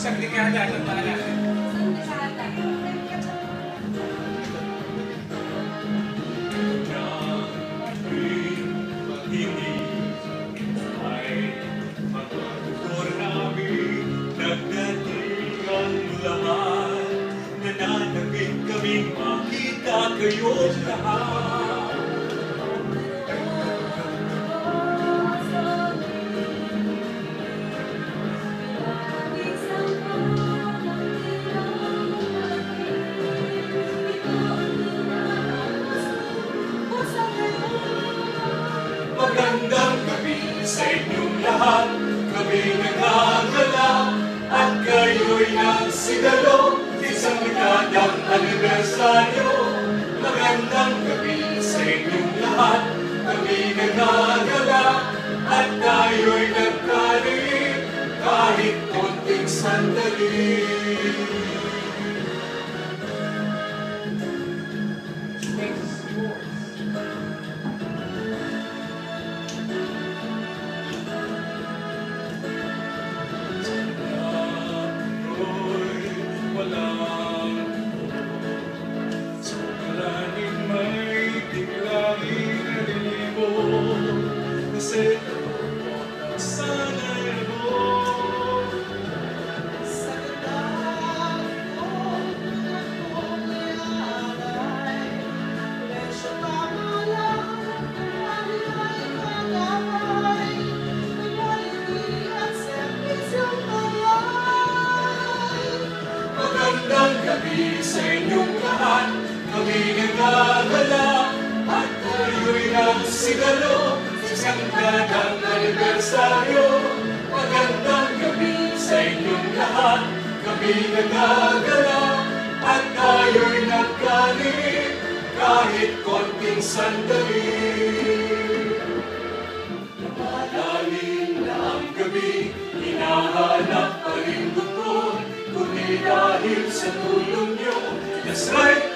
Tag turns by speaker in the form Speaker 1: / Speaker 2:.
Speaker 1: Isang dekada at maalala.
Speaker 2: Nananabik kaming makita kayong lahat. Magandang gabi sa inyong lahat. Kami nagagala at kayo'y nagsigalo. Isang dekadang anibersaryo. Magandang gabi sa inyong lahat. Kami nagagala at tayo'y nagkaroon kahit konting sandali. Kasi sana'y mo sa ganda mo akong ialay. Lesyo tama lang ang ay kagaway. Loyalty at servisyong malay. Magandang gabi sa inyong lahat. Kami nagagala at kayo'y nagsigalo. Isang dekadang anibersaryo. Magandang gabi sa inyong lahat. Kami nagagala at tayo'y nagkaroon kahit konting sandali. Malalim na ang gabi, hinahanap pa rin bukod, kundi dahil sa tulong niyo. That's right!